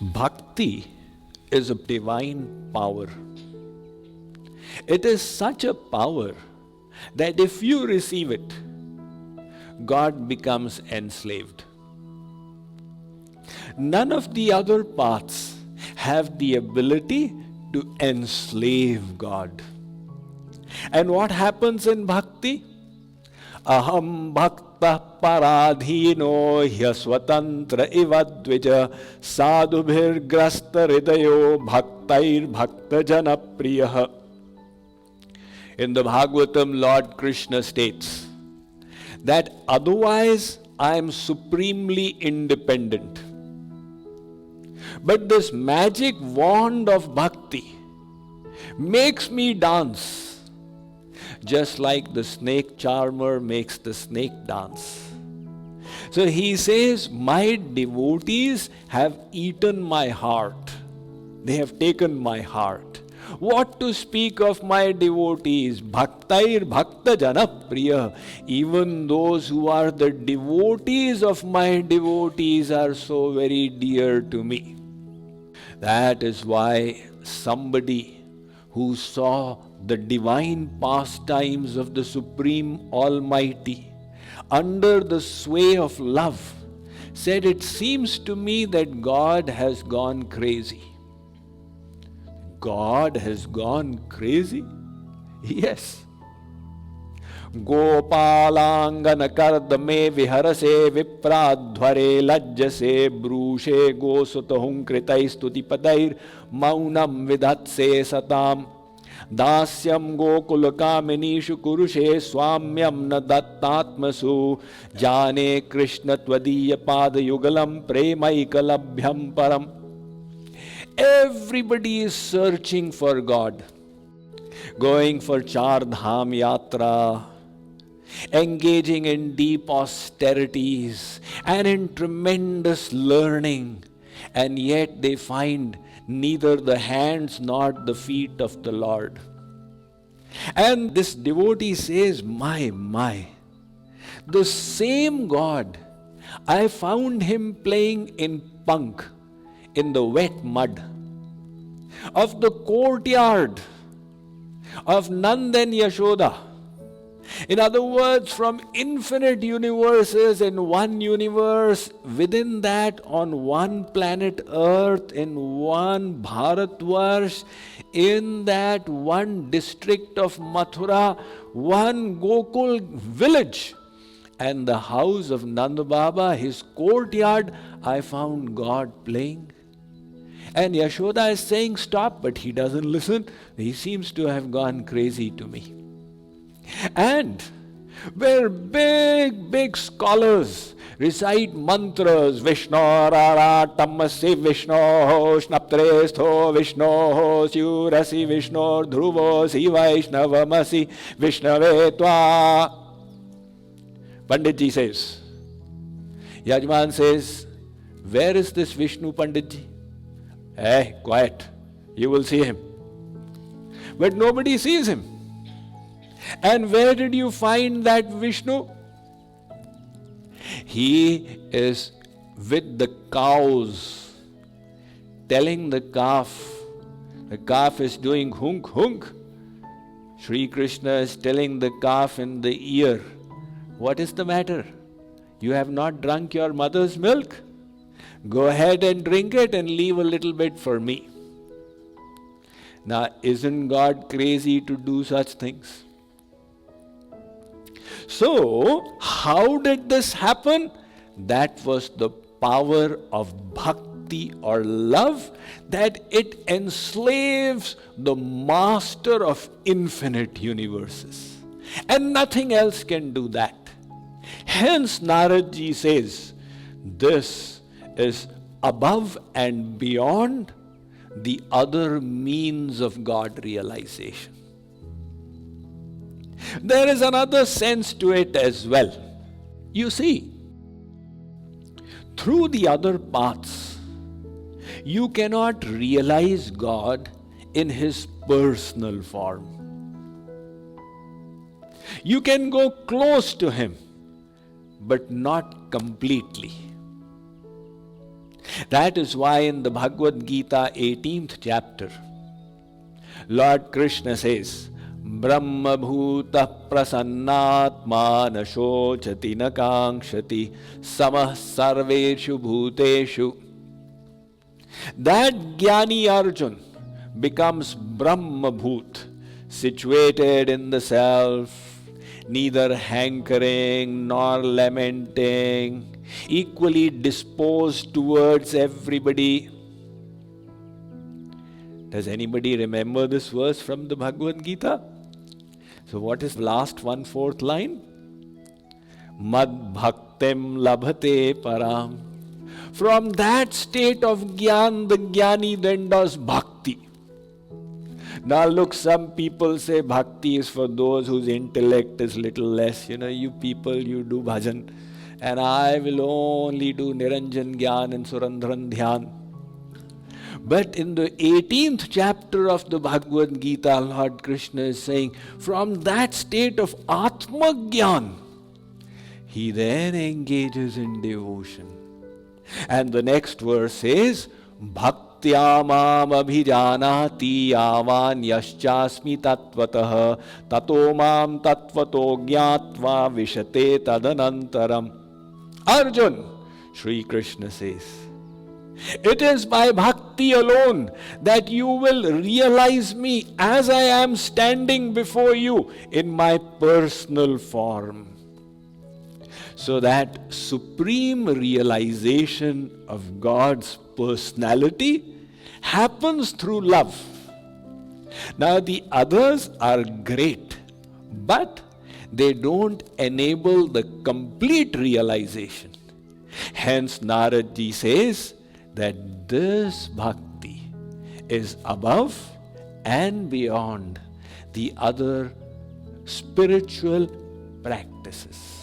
Bhakti is a divine power. It is such a power that if you receive it, God becomes enslaved. None of the other paths have the ability to enslave God. And what happens in bhakti? Aham bhakta paradhino hyaswatantra iva dvija sadhubhir grasta hridayo bhaktair bhakta jana priyaha. In the Bhagavatam, Lord Krishna states that otherwise I am supremely independent. But this magic wand of bhakti makes me dance, just like the snake charmer makes the snake dance. So he says, my devotees have eaten my heart. They have taken my heart. What to speak of my devotees? Bhaktair bhakta jana priya. Even those who are the devotees of my devotees are so very dear to me. That is why somebody who saw the divine pastimes of the Supreme Almighty under the sway of love said, it seems to me that God has gone crazy. God has gone crazy? Yes. गोपालांगन कर्दमे विहरसे विप्राध्वरे लज्जसे ब्रूषे गोसुत हुंकृतै स्तुतिपदैर् मौनं विधत्से सताम् दास्यं गोकुलकामिनीषु कुरुषे स्वाम्यं न दत्तात्मसु जाने कृष्ण त्वदीय पादयुगलं प्रेमैकलभ्यं परम्. Everybody is searching for God, going for Char Dham Yatra, engaging in deep austerities and in tremendous learning, and yet they find neither the hands nor the feet of the Lord. And this devotee says, my, the same God, I found him playing in punk in the wet mud of the courtyard of Nanda and Yashoda. In other words, from infinite universes in one universe, within that on one planet Earth, in one Bharatvarsh, in that one district of Mathura, one Gokul village, and the house of Nanda Baba, his courtyard, I found God playing. And Yashoda is saying, stop, but he doesn't listen. He seems to have gone crazy to me. And where big scholars recite mantras, Vishnu rara tammasi Vishnu shnaptrestho Vishnu syurasi Vishnu dhruvo si vaishnavamasi Vishnave tva. Panditji says, Yajman says, where is this Vishnu Panditji? Hey, quiet, you will see him. But nobody sees him. And where did you find that Vishnu? He is with the cows, telling the calf is doing hunk hunk. Sri Krishna is telling the calf in the ear, what is the matter? You have not drunk your mother's milk? Go ahead and drink it and leave a little bit for me. Now, isn't God crazy to do such things? So, how did this happen? That was the power of bhakti or love, that it enslaves the master of infinite universes. And nothing else can do that. Hence, Naradji says, this is above and beyond the other means of God realization. There is another sense to it as well. You see, through the other paths, you cannot realize God in His personal form. You can go close to Him, but not completely. That is why in the Bhagavad Gita 18th chapter, Lord Krishna says, Brahma bhuta prasannatma na shochati na kankshati samah sarveshu bhuteshu. That Jnani Arjun becomes Brahma bhut, situated in the self, neither hankering nor lamenting, equally disposed towards everybody. Does anybody remember this verse from the Bhagavad Gita? So what is last 1/4 line? Mad bhaktim labhate param. From that state of Gyan, the Jnani then does bhakti. Now look, some people say bhakti is for those whose intellect is little less. You people, you do bhajan. And I will only do Niranjan Gyan and Surandran Dhyan. But in the 18th chapter of the Bhagavad Gita, Lord Krishna is saying, from that state of Atma Gyan, he then engages in devotion. And the next verse says, Bhaktya mam abhijanati yavan yaschasmi tatvatah tato mam tatvato gyatva vishate tadanantaram. Arjun, Sri Krishna says, it is by bhakti alone that you will realize me as I am standing before you in my personal form. So that supreme realization of God's personality happens through love. Now the others are great, but they don't enable the complete realization. Hence Narad Ji says that this bhakti is above and beyond the other spiritual practices.